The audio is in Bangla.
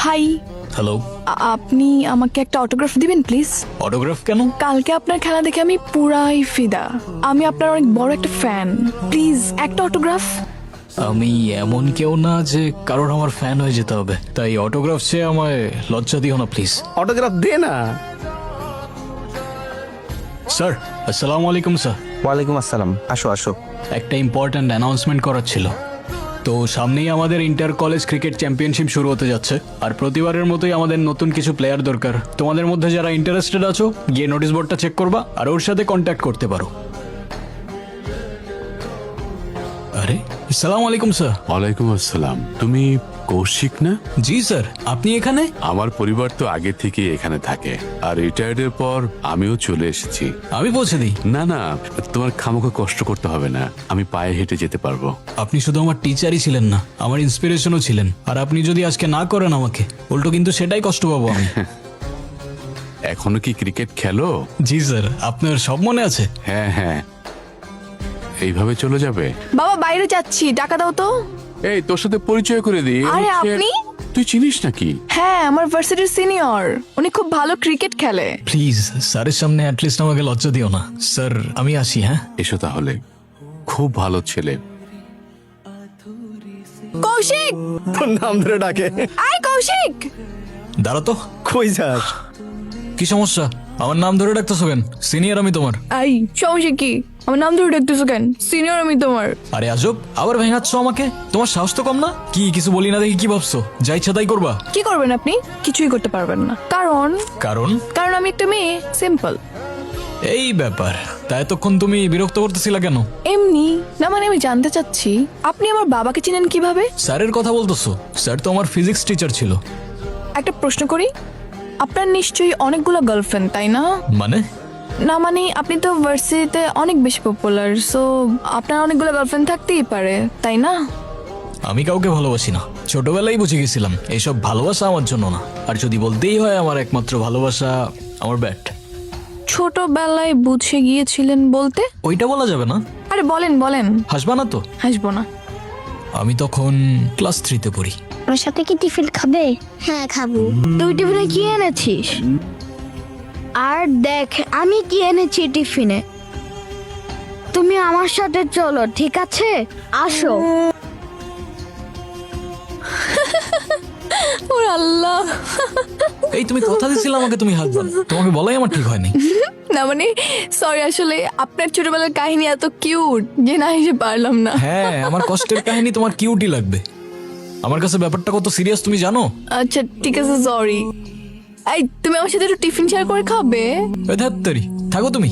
High, hello. আপনি আমাকে একটা অটোগ্রাফ দিবেন প্লিজ? অটোগ্রাফ কেন? কালকে আপনার খেলা দেখে আমি পুরাই ফিদা। আমি আপনার অনেক বড় একটা ফ্যান। প্লিজ একটা অটোগ্রাফ। আমি এমন কেউ না যে কারোর আমার ফ্যান হয়ে যেতে হবে, তাই অটোগ্রাফ চেয়ে আমায় লজ্জা দিও না প্লিজ। অটোগ্রাফ দে না। স্যার, আসসালামু আলাইকুম স্যার। ওয়ালাইকুম আসসালাম, আসো আসো। একটা ইম্পর্ট্যান্ট অ্যানাউন্সমেন্ট করার ছিল। তো সামনেই আমাদের ইন্টার কলেজ ক্রিকেট চ্যাম্পিয়নশিপ শুরু হতে যাচ্ছে, আর প্রতিবারের মতোই আমাদের নতুন কিছু প্লেয়ার দরকার। তোমাদের মধ্যে যারা ইন্টারেস্টেড আছো গিয়ে নোটিশ বোর্ডটা চেক করবা আর ওর সাথে কন্ট্যাক্ট করতে পারো। আরে, আসসালামু আলাইকুম স্যার। ওয়ালাইকুম আসসালাম। তুমি কৌশিক না? জি স্যার, আপনি এখানে? আমার পরিবার তো আগে থেকে এখানে থাকে, আর রিটায়ার্ডের পর আমিও চলে এসেছি। আমি পৌঁছে দিই। না না, তোমার খামোখা কষ্ট করতে হবে না, আমি পায়ে হেঁটে যেতে পারবো। আপনি শুধু আমার টিচারই ছিলেন না, আমার ইন্সপিরেশনও ছিলেন। আর আপনি যদি আজকে না করেন আমাকে, উল্টো কিন্তু সেটাই কষ্ট পাবো আমি। এখনো কি ক্রিকেট খেলো? জি স্যার, আপনার সব মনে আছে? হ্যাঁ হ্যাঁ, এইভাবে চলে যাবে? বাবা বাইরে যাচ্ছি, টাকা দাও তো। এই, তোর সাথে পরিচয় করে দিই। আরে, আপনি? তুই চিনিস নাকি? হ্যাঁ, আমার ভার্সিটির সিনিয়র। উনি খুব ভালো ক্রিকেট খেলে। প্লিজ স্যারের সামনে অ্যাটলিস্ট আমাকে লজ্জা দিও না। স্যার, আমি আসি। হ্যাঁ, এসো তাহলে, খুব ভালো ছেলে। কৌশিক, তোর নাম ধরে ডাকে। আয় কৌশিক। দাঁড়া তো। কই যাস? কি সমস্যা? আমার নাম ধরে ডাকতেছো কেন? সিনিয়র আমি তোমার। আই, সমস্যা কি? আমার নাম ধরে ডাকতেছো কেন? সিনিয়র আমি তোমার। আরে আজব, আবার ভেঙাচ্ছ আমাকে? তোমার সাহস তো কম না? কি কিছু বলি না দেখি কি ভাবছো? যা ইচ্ছা তাই করবা? কি করবেন আপনি? কিছুই করতে পারবেন না। কারণ কারণ? কারণ আমি একটা মেয়ে, সিম্পল। এই ব্যাপার। তা এতক্ষণ তুমি বিরক্ত করতেছিলা কেন? এমনি না, মানে আমি জানতে চাচ্ছি আপনি আমার বাবাকে চিনেন কিভাবে? স্যারের কথা বলতেছো? স্যার তো আমার ফিজিক্স টিচার ছিল। একটা প্রশ্ন করি, আপনার নিশ্চয়ই অনেকগুলো গার্লফ্রেন্ড, তাই না? মানে? না মানে আপনি তো ভার্সিটিতে অনেক বেশি পপুলার, সো আপনার অনেকগুলো গার্লফ্রেন্ড থাকতেই পারে, তাই না? আমি কাউকে ভালোবাসি না। ছোটবেলায় বুঝে গেছিলাম এইসব ভালোবাসা আমার জন্য না। আর যদি বলতেই হয় আমার একমাত্র ভালোবাসা আমার ব্যাট। ছোটবেলায় বুঝে গিয়েছিলেন বলতে? ওইটা বলা যাবে না। আরে বলেন বলেন। হাসবা না তো? হাসবো না। আমি তখন ক্লাস 3-তে পড়ি। আমার সাথে কি টিফিন খাবে? হ্যাঁ খাবো। তুই টিফিনে কি এনেছিস? আর দেখ আমি কি এনেছি টিফিনে। তুমি আমার সাথে চলো, ঠিক আছে? আসো। ওর আল্লাহ। এই, তুমি কথা দিছিলে আমাকে তুমি হাসবে না। তোমাকে বলাই আমার ঠিক হয়নি। না মানে সরি, আসলে আপনার ছোটবেলার কাহিনী এত কিউট যে না হেসে পারলাম না। হ্যাঁ, আমার কষ্টের কাহিনী তোমার কিউটি লাগবে। আমার কাছে ব্যাপারটা কত সিরিয়াস তুমি জানো? আচ্ছা ঠিক আছে, সরি। এই তুমি আমার সাথে একটু টিফিন শেয়ার করে খাবে? ধ্যাত্তেরি, থাকো তুমি।